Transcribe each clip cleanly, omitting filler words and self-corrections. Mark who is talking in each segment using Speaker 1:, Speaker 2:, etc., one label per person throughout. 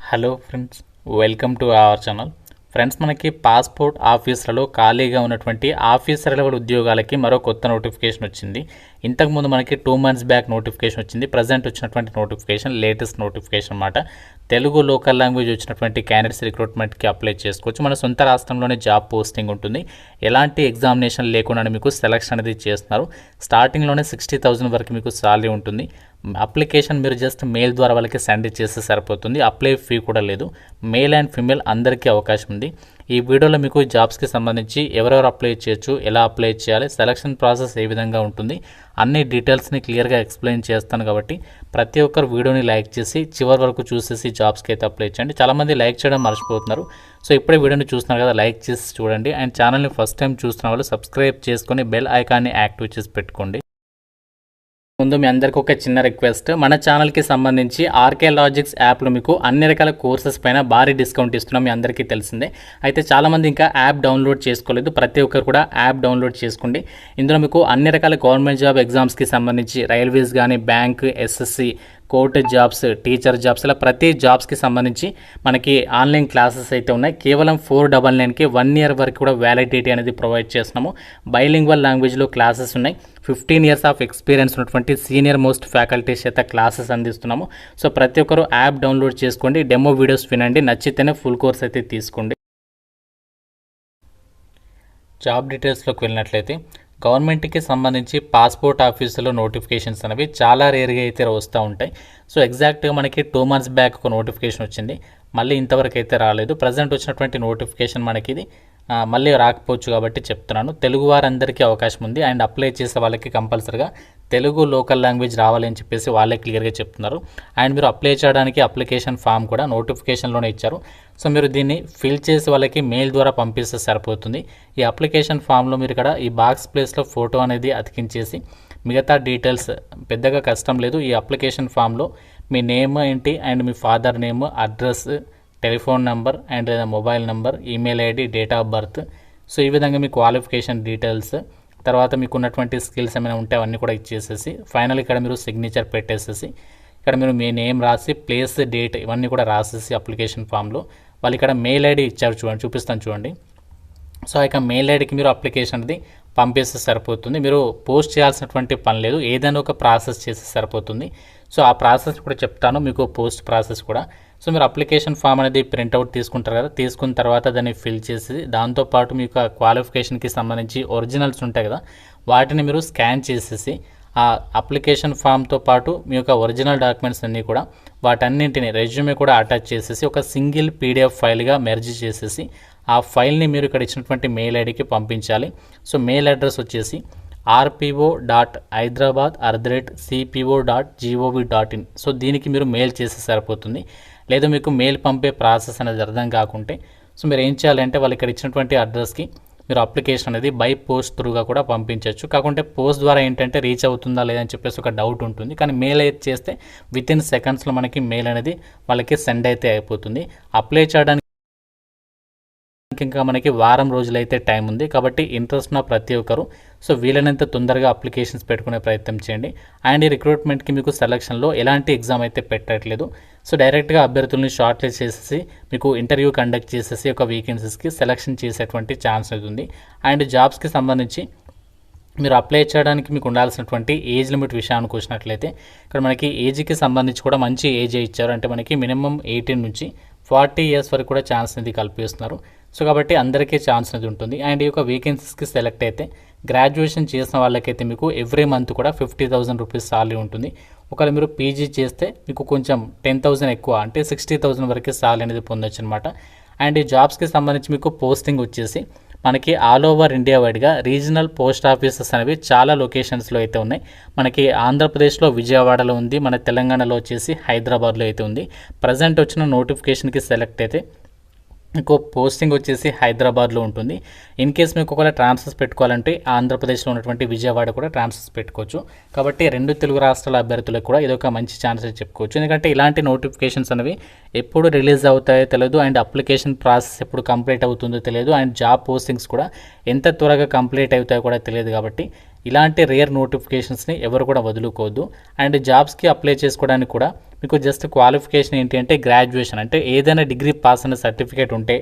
Speaker 1: Hello friends, welcome to our channel. Friends, మనకి passport ఆఫీసర్లో ఖాళీగా ఉన్నటువంటి ఆఫీసర్ లెవెల్ ఉద్యోగాలకి మరో కొత్త నోటిఫికేషన్ వచ్చింది. ఇంతకుముందు మనకి 2 months బ్యాక్ నోటిఫికేషన్ వచ్చింది. ప్రజెంట్ వచ్చినటువంటి నోటిఫికేషన్ లేటెస్ట్ నోటిఫికేషన్ అన్నమాట. తెలుగు లోకల్ లాంగ్వేజ్ వచ్చినటువంటి క్యాండిడేట్స్ రిక్రూట్మెంట్కి అప్లై చేసుకోవచ్చు. మన సొంత రాష్ట్రంలోనే జాబ్ పోస్టింగ్ ఉంటుంది. ఎలాంటి ఎగ్జామినేషన్ లేకుండా మీకు సెలక్షన్ అనేది చేస్తున్నారు. స్టార్టింగ్లోనే 60,000 వరకు మీకు సాలరీ ఉంటుంది. అప్లికేషన్ మీరు జస్ట్ మెయిల్ ద్వారా వాళ్ళకి సెండ్ చేస్తే సరిపోతుంది. అప్లై ఫీ కూడా లేదు. మేల్ అండ్ ఫీమేల్ అందరికీ అవకాశం ఉంది. ఈ వీడియోలో మీకు జాబ్స్కి సంబంధించి ఎవరెవరు అప్లై చేయొచ్చు, ఎలా అప్లై చేయాలి, సెలక్షన్ ప్రాసెస్ ఏ విధంగా ఉంటుంది, అన్ని డీటెయిల్స్ని క్లియర్గా ఎక్స్ప్లెయిన్ చేస్తాను. కాబట్టి ప్రతి ఒక్కరు వీడియోని లైక్ చేసి చివరి వరకు చూసేసి జాబ్స్కి అయితే అప్లై చేయండి. చాలామంది లైక్ చేయడం మర్చిపోతున్నారు. సో ఇప్పుడే వీడియోని చూస్తున్నారు కదా, లైక్ చేసి చూడండి. అండ్ ఛానల్ని ఫస్ట్ టైం చూస్తున్న వాళ్ళు సబ్స్క్రైబ్ చేసుకొని బెల్ ఐకాన్ని యాక్టివ్ చేసి పెట్టుకోండి. ముందు మీ అందరికీ ఒక చిన్న రిక్వెస్ట్, మన ఛానల్కి సంబంధించి ఆర్కే లాజిక్స్ యాప్లో మీకు అన్ని రకాల కోర్సెస్ పైన భారీ డిస్కౌంట్ ఇస్తున్నాం, మీ అందరికీ తెలిసిందే. అయితే చాలామంది ఇంకా యాప్ డౌన్లోడ్ చేసుకోలేదు. ప్రతి ఒక్కరు కూడా యాప్ డౌన్లోడ్ చేసుకోండి. ఇందులో మీకు అన్ని రకాల గవర్నమెంట్ జాబ్ ఎగ్జామ్స్కి సంబంధించి రైల్వేస్ కానీ, bank, SSC, court jobs, teacher jobs, ఇలా ప్రతి జాబ్స్కి సంబంధించి మనకి ఆన్లైన్ క్లాసెస్ అయితే ఉన్నాయి. కేవలం 499కి 1 year వరకు కూడా వ్యాలిడిటీ అనేది ప్రొవైడ్ చేస్తున్నాము. బైలింగ్వల్ లాంగ్వేజ్లో క్లాసెస్ ఉన్నాయి. 15 years ఆఫ్ ఎక్స్పీరియన్స్ ఉన్నటువంటి సీనియర్ మోస్ట్ ఫ్యాకల్టీస్ చేత క్లాసెస్ అందిస్తున్నాము. సో ప్రతి ఒక్కరు యాప్ డౌన్లోడ్ చేసుకోండి, డెమో వీడియోస్ వినండి, నచ్చితేనే ఫుల్ కోర్స్ అయితే తీసుకోండి. జాబ్ డీటెయిల్స్లోకి వెళ్ళినట్లయితే గవర్నమెంట్కి సంబంధించి పాస్పోర్ట్ ఆఫీసులో నోటిఫికేషన్స్ అనేవి చాలా రేర్గా అయితే వస్తూ ఉంటాయి. సో ఎగ్జాక్ట్గా మనకి 2 months బ్యాక్ ఒక నోటిఫికేషన్ వచ్చింది. మళ్ళీ ఇంతవరకు అయితే రాలేదు. ప్రజెంట్ వచ్చినటువంటి నోటిఫికేషన్ మనకి ఇది మళ్ళీ రాకపోవచ్చు కాబట్టి చెప్తున్నాను. తెలుగు వారందరికీ అవకాశం ఉంది. అండ్ అప్లై చేసే వాళ్ళకి కంపల్సరీగా తెలుగు లోకల్ లాంగ్వేజ్ రావాలి అని చెప్పేసి వాళ్ళే క్లియర్గా చెప్తున్నారు. అండ్ మీరు అప్లై చేయడానికి అప్లికేషన్ ఫామ్ కూడా నోటిఫికేషన్లోనే ఇచ్చారు. సో మీరు దీన్ని ఫిల్ చేసి వాళ్ళకి మెయిల్ ద్వారా పంపిస్తే సరిపోతుంది. ఈ అప్లికేషన్ ఫామ్లో మీరు ఇక్కడ ఈ బాక్స్ ప్లేస్లో ఫోటో అనేది అతికించేసి మిగతా డీటెయిల్స్ పెద్దగా కష్టం లేదు. ఈ అప్లికేషన్ ఫామ్లో మీ నేమ్ ఏంటి, and me father name, address, telephone number, and mobile number, email ID, date of birth, so ఈ విధంగా మీ క్వాలిఫికేషన్ డీటెయిల్స్, తర్వాత మీకు ఉన్నటువంటి స్కిల్స్ ఏమైనా ఉంటే అవన్నీ కూడా ఇచ్చేసేసి ఫైనల్ ఇక్కడ మీరు సిగ్నేచర్ పెట్టేసేసి ఇక్కడ మీరు మీ నేమ్ రాసి ప్లేస్, డేట్ ఇవన్నీ కూడా రాసేసి అప్లికేషన్ ఫామ్లో వాళ్ళు ఇక్కడ మెయిల్ ఐడి ఇచ్చారు చూడండి, చూపిస్తాను చూడండి. సో ఇక మెయిల్ ఐడికి మీరు అప్లికేషన్ అనేది పంపిస్తే సరిపోతుంది. మీరు పోస్ట్ చేయాల్సినటువంటి పని లేదు, ఏదైనా ఒక ప్రాసెస్ చేస్తే సరిపోతుంది. సో ఆ ప్రాసెస్ కూడా చెప్తాను మీకు, పోస్ట్ ప్రాసెస్ కూడా. సో మీరు అప్లికేషన్ ఫామ్ అనేది ప్రింట్అవుట్ తీసుకుంటారు కదా, తీసుకున్న తర్వాత దాన్ని ఫిల్ చేసి దాంతోపాటు మీకు క్వాలిఫికేషన్కి సంబంధించి ఒరిజినల్స్ ఉంటాయి కదా, వాటిని మీరు స్కాన్ చేసేసి ఆ అప్లికేషన్ ఫామ్తో పాటు మీ యొక్క ఒరిజినల్ డాక్యుమెంట్స్ అన్నీ కూడా వాటన్నింటిని రెజ్యూమే కూడా అటాచ్ చేసేసి ఒక సింగిల్ పీడిఎఫ్ ఫైల్గా మెర్జ్ చేసేసి ఆ ఫైల్ని మీరు ఇక్కడ ఇచ్చినటువంటి మెయిల్ ఐడికి పంపించాలి. సో మెయిల్ అడ్రస్ వచ్చేసి rpo.hyderabad@cpo.gov.in. సో దీనికి మీరు మెయిల్ చేస్తే సరిపోతుంది. లేదా మీకు మెయిల్ పంపే ప్రాసెస్ అనేది అర్థం కాకుంటే సో మీరు ఏం చేయాలంటే వాళ్ళు ఇక్కడ ఇచ్చినటువంటి అడ్రస్కి మీరు అప్లికేషన్ అనేది బై పోస్ట్ త్రూగా కూడా పంపించవచ్చు. కాకుంటే పోస్ట్ ద్వారా ఏంటంటే రీచ్ అవుతుందా లేదని చెప్పేసి ఒక డౌట్ ఉంటుంది. కానీ మెయిల్ అయితే చేస్తే వితిన్ సెకండ్స్లో మనకి మెయిల్ అనేది వాళ్ళకి సెండ్ అయితే అయిపోతుంది. అప్లై చేయడానికి ఇంకా మనకి వారం రోజులైతే టైం ఉంది. కాబట్టి ఇంట్రెస్ట్ ఉన్న ప్రతి ఒక్కరు సో వీలైనంత తొందరగా అప్లికేషన్స్ పెట్టుకునే ప్రయత్నం చేయండి. అండ్ ఈ రిక్రూట్మెంట్కి మీకు సెలక్షన్లో ఎలాంటి ఎగ్జామ్ అయితే పెట్టట్లేదు. సో డైరెక్ట్గా అభ్యర్థుల్ని షార్ట్ లిస్ట్ చేసేసి మీకు ఇంటర్వ్యూ కండక్ట్ చేసేసి ఒక వేకెన్సీస్కి సెలక్షన్ చేసేటువంటి ఛాన్స్ అవుతుంది. అండ్ జాబ్స్కి సంబంధించి మీరు అప్లై చేయడానికి మీకు ఉండాల్సినటువంటి ఏజ్ లిమిట్ విషయానికి వచ్చినట్లయితే ఇక్కడ మనకి ఏజ్కి సంబంధించి కూడా మంచి ఏజ్ ఇచ్చారు. అంటే మనకి మినిమం 18 నుంచి 40 years వరకు కూడా ఛాన్స్ అనేది కల్పిస్తున్నారు. సో కాబట్టి అందరికీ ఛాన్స్ అనేది ఉంటుంది. అండ్ ఈ యొక్క వేకెన్సీస్కి సెలెక్ట్ అయితే గ్రాడ్యుయేషన్ చేసిన వాళ్ళకైతే మీకు ఎవ్రీ మంత్ కూడా 50,000 రూపీస్ సాలరీ ఉంటుంది. ఒకవేళ మీరు పీజీ చేస్తే మీకు కొంచెం 10,000 ఎక్కువ, అంటే 60,000 వరకు సాలరీ అనేది పొందొచ్చు అనమాట. అండ్ ఈ జాబ్స్కి సంబంధించి మీకు పోస్టింగ్ వచ్చేసి మనకి ఆల్ ఓవర్ ఇండియా వైడ్గా రీజనల్ పోస్ట్ ఆఫీసెస్ అనేవి చాలా లొకేషన్స్లో అయితే ఉన్నాయి. మనకి ఆంధ్రప్రదేశ్లో విజయవాడలో ఉంది, మన తెలంగాణలో వచ్చేసి హైదరాబాద్లో అయితే ఉంది. ప్రజెంట్ వచ్చిన నోటిఫికేషన్కి సెలెక్ట్ అయితే మీకు పోస్టింగ్ వచ్చేసి హైదరాబాద్లో ఉంటుంది. ఇన్ కేస్ మీకు ఒకవేళ ట్రాన్స్ఫర్స్ పెట్టుకోవాలంటే ఆంధ్రప్రదేశ్లో ఉన్నటువంటి విజయవాడ కూడా ట్రాన్స్ఫర్స్ పెట్టుకోవచ్చు. కాబట్టి 2 తెలుగు రాష్ట్రాల అభ్యర్థులకు కూడా ఇదొక మంచి ఛాన్స్ అని చెప్పుకోవచ్చు. ఎందుకంటే ఇలాంటి నోటిఫికేషన్స్ అనేవి ఎప్పుడు రిలీజ్ అవుతాయో తెలియదు, అండ్ అప్లికేషన్ ప్రాసెస్ ఎప్పుడు కంప్లీట్ అవుతుందో తెలియదు, అండ్ జాబ్ పోస్టింగ్స్ కూడా ఎంత త్వరగా కంప్లీట్ అవుతాయో కూడా తెలియదు. కాబట్టి ఇలాంటి రేర్ నోటిఫికేషన్స్ని ఎవరు కూడా వదులుకోవద్దు. అండ్ జాబ్స్కి అప్లై చేసుకోవడానికి కూడా మీకు జస్ట్ క్వాలిఫికేషన్ ఏంటి అంటే గ్రాడ్యుయేషన్, అంటే ఏదైనా డిగ్రీ పాస్ అనే సర్టిఫికేట్ ఉంటే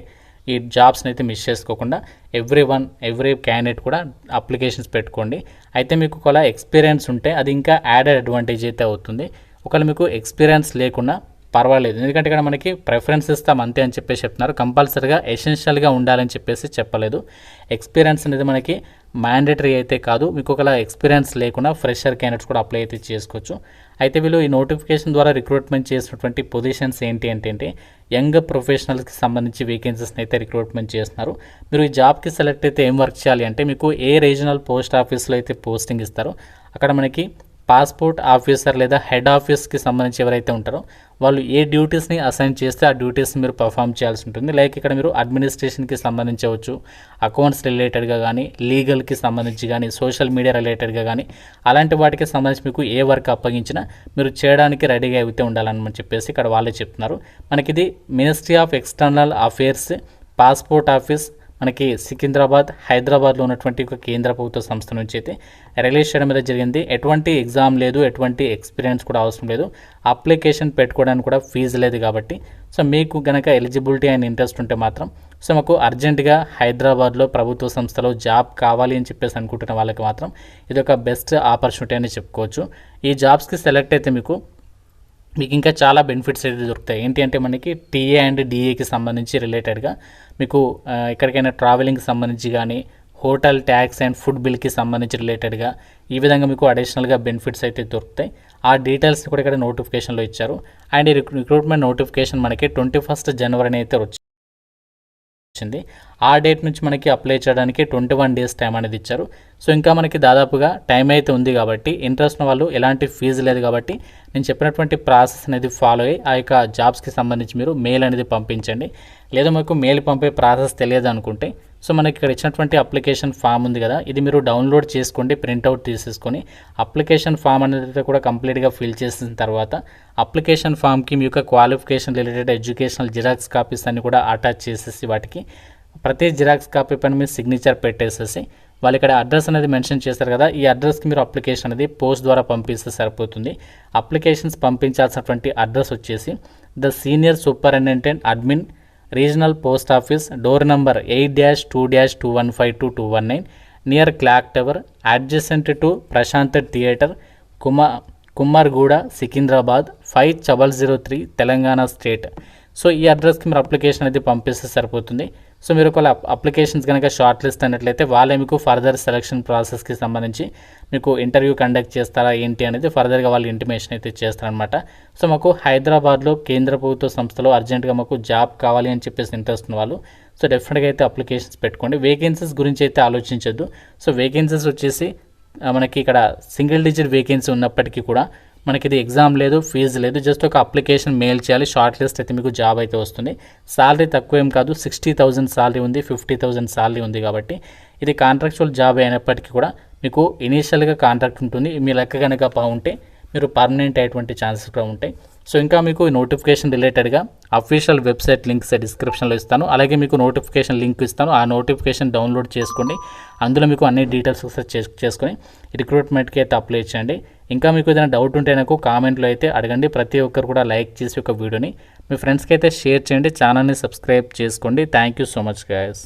Speaker 1: ఈ జాబ్స్ని అయితే మిస్ చేసుకోకుండా ఎవ్రీ క్యాండిడేట్ కూడా అప్లికేషన్స్ పెట్టుకోండి. అయితే మీకు ఒకవేళ ఎక్స్పీరియన్స్ ఉంటే అది ఇంకా యాడెడ్ అడ్వాంటేజ్ అయితే అవుతుంది. ఒకవేళ మీకు ఎక్స్పీరియన్స్ లేకుండా పర్వాలేదు, ఎందుకంటే ఇక్కడ మనకి ప్రిఫరెన్స్ ఇస్తాం అంతే అని చెప్పేసి చెప్తున్నారు. కంపల్సరీగా ఎసెన్షియల్గా ఉండాలని చెప్పేసి చెప్పలేదు. ఎక్స్పీరియన్స్ అనేది మనకి మ్యాండేటరీ అయితే కాదు. మీకు ఒకవేళ ఎక్స్పీరియన్స్ లేకుండా ఫ్రెషర్ క్యాండిడేట్స్ కూడా అప్లై అయితే చేసుకోవచ్చు. అయితే వీళ్ళు ఈ నోటిఫికేషన్ ద్వారా రిక్రూట్మెంట్ చేసినటువంటి పొజిషన్స్ ఏంటి అంటే యంగ్ ప్రొఫెషనల్స్కి సంబంధించి వేకెన్సీస్ని అయితే రిక్రూట్మెంట్ చేస్తున్నారు. మీరు ఈ జాబ్కి సెలెక్ట్ అయితే ఏం వర్క్ చేయాలి అంటే మీకు ఏ రీజనల్ పోస్ట్ ఆఫీస్లో అయితే పోస్టింగ్ ఇస్తారో అక్కడ మనకి పాస్పోర్ట్ ఆఫీసర్ లేదా హెడ్ ఆఫీస్కి సంబంధించి ఎవరైతే ఉంటారో వాళ్ళు ఏ డ్యూటీస్ని అసైన్ చేస్తే ఆ డ్యూటీస్ని మీరు పర్ఫామ్ చేయాల్సి ఉంటుంది. లైక్ ఇక్కడ మీరు అడ్మినిస్ట్రేషన్కి సంబంధించవచ్చు, అకౌంట్స్ రిలేటెడ్గా కానీ, లీగల్కి సంబంధించి కానీ, సోషల్ మీడియా రిలేటెడ్గా కానీ, అలాంటి వాటికి సంబంధించి మీకు ఏ వర్క్ అప్పగించినా మీరు చేయడానికి రెడీగా అయితే ఉండాలని చెప్పేసి ఇక్కడ వాళ్ళే చెప్తున్నారు. మనకి ఇది ministry of external affairs passport office మనకి సికింద్రాబాద్, హైదరాబాద్లో ఉన్నటువంటి ఒక కేంద్ర ప్రభుత్వ సంస్థ నుంచి అయితే రిలీజ్ చేయడం మీద జరిగింది. ఎటువంటి ఎగ్జామ్ లేదు, ఎటువంటి ఎక్స్పీరియన్స్ కూడా అవసరం లేదు, అప్లికేషన్ పెట్టుకోవడానికి కూడా ఫీజు లేదు. కాబట్టి సో మీకు కనుక ఎలిజిబిలిటీ అండ్ ఇంట్రెస్ట్ ఉంటే మాత్రం సో మాకు అర్జెంటుగా హైదరాబాద్లో ప్రభుత్వ సంస్థలో జాబ్ కావాలి అని చెప్పేసి అనుకుంటున్న వాళ్ళకి మాత్రం ఇది ఒక బెస్ట్ ఆపర్చునిటీ అని చెప్పుకోవచ్చు. ఈ జాబ్స్కి సెలెక్ట్ అయితే మీకు ఇంకా చాలా బెనిఫిట్స్ అయితే దొరుకుతాయి. ఏంటి అంటే మనకి టీఏ అండ్ డిఏకి సంబంధించి రిలేటెడ్గా మీకు ఎక్కడికైనా ట్రావెలింగ్కి సంబంధించి కానీ, హోటల్ ట్యాక్స్ అండ్ ఫుడ్ బిల్కి సంబంధించి రిలేటెడ్గా ఈ విధంగా మీకు అడిషనల్గా బెనిఫిట్స్ అయితే దొరుకుతాయి. ఆ డీటెయిల్స్ కూడా ఇక్కడ నోటిఫికేషన్లో ఇచ్చారు. అండ్ ఈ రిక్రూట్మెంట్ నోటిఫికేషన్ మనకి 21 జనవరి అయితే వచ్చింది. ఆ డేట్ నుంచి మనకి అప్లై చేయడానికి 21 డేస్ టైం అనేది ఇచ్చారు. సో ఇంకా మనకి దాదాపుగా టైం అయితే ఉంది కాబట్టి ఇంట్రెస్ట్ ఉన్న వాళ్ళు ఎలాంటి ఫీజు లేదు కాబట్టి నేను చెప్పినటువంటి ప్రాసెస్ అనేది ఫాలో అయ్యి ఆ యొక్క జాబ్స్కి సంబంధించి మీరు మెయిల్ అనేది పంపించండి. లేదా మీకు మెయిల్ పంపే ప్రాసెస్ తెలియదు అనుకుంటే సో మనకి ఇక్కడ ఇచ్చినటువంటి అప్లికేషన్ ఫామ్ ఉంది కదా, ఇది మీరు డౌన్లోడ్ చేసుకోండి, ప్రింట్అవుట్ తీసేసుకొని అప్లికేషన్ ఫామ్ అనేది కూడా కంప్లీట్గా ఫిల్ చేసిన తర్వాత అప్లికేషన్ ఫామ్కి మీ యొక్క qualification related educational xerox copies అన్ని కూడా అటాచ్ చేసేసి వాటికి ప్రతి జిరాక్స్ కాపీ పైన మీరు సిగ్నేచర్ పెట్టేసేసి వాళ్ళు ఇక్కడ అడ్రస్ అనేది మెన్షన్ చేస్తారు కదా, ఈ అడ్రస్కి మీరు అప్లికేషన్ అనేది పోస్ట్ ద్వారా పంపిస్తే సరిపోతుంది. అప్లికేషన్స్ పంపించాల్సినటువంటి అడ్రస్ వచ్చేసి the senior superintendent admin regional post office, door number 8-2-2152-219 near clock tower, adjacent to Prashant theatre, Kummarguda, Secunderabad 5003 Telangana state. So ఈ అడ్రస్కి మీరు అప్లికేషన్ అనేది పంపిస్తే సరిపోతుంది. సో మీరు ఒకవేళ అప్లికేషన్స్ కనుక షార్ట్ లిస్ట్ అయినట్లయితే వాళ్ళే మీకు ఫర్దర్ సెలక్షన్ ప్రాసెస్కి సంబంధించి మీకు ఇంటర్వ్యూ కండక్ట్ చేస్తారా ఏంటి అనేది ఫర్దర్గా వాళ్ళు ఇంటిమేషన్ అయితే చేస్తారనమాట. సో మాకు హైదరాబాద్లో కేంద్ర ప్రభుత్వ సంస్థలో అర్జెంటుగా మాకు జాబ్ కావాలి అని చెప్పేసి ఇంట్రెస్ట్ ఉన్న వాళ్ళు సో డెఫినెట్గా అయితే అప్లికేషన్స్ పెట్టుకోండి. వేకెన్సీస్ గురించి అయితే ఆలోచించొద్దు. సో వేకెన్సీస్ వచ్చేసి మనకి ఇక్కడ సింగిల్ డిజిట్ వేకెన్సీ ఉన్నప్పటికీ కూడా మనకి ఇది ఎగ్జామ్ లేదు, ఫీజు లేదు, జస్ట్ ఒక అప్లికేషన్ మెయిల్ చేయాలి, షార్ట్ లిస్ట్ అయితే మీకు జాబ్ అయితే వస్తుంది. సాలరీ తక్కువ ఏం కాదు, 60,000 సాలరీ ఉంది, 50,000 సాలరీ ఉంది. కాబట్టి ఇది కాంట్రాక్చువల్ జాబ్ అయినప్పటికీ కూడా మీకు ఇనీషియల్గా కాంట్రాక్ట్ ఉంటుంది. మీ లెక్క కనుక బాగుంటే మీరు పర్మనెంట్ అయ్యేటువంటి ఛాన్సెస్ కూడా ఉంటాయి. సో ఇంకా మీకు నోటిఫికేషన్ రిలేటెడ్గా అఫీషియల్ వెబ్సైట్ లింక్స్ డిస్క్రిప్షన్లో ఇస్తాను, అలాగే మీకు నోటిఫికేషన్ లింక్ ఇస్తాను. ఆ నోటిఫికేషన్ డౌన్లోడ్ చేసుకోండి, అందులో మీకు అన్ని డీటెయిల్స్ ఒకసారి చేసుకొని రిక్రూట్మెంట్కి అయితే అప్లై చేయండి. ఇంకా మీకు ఏదైనా డౌట్ ఉంటే నాకు కామెంట్లో అయితే అడగండి. ప్రతి ఒక్కరు కూడా లైక్ చేసి ఒక వీడియోని మీ ఫ్రెండ్స్కి అయితే షేర్ చేయండి, ఛానల్ని సబ్స్క్రైబ్ చేసుకోండి. Thank you so much guys.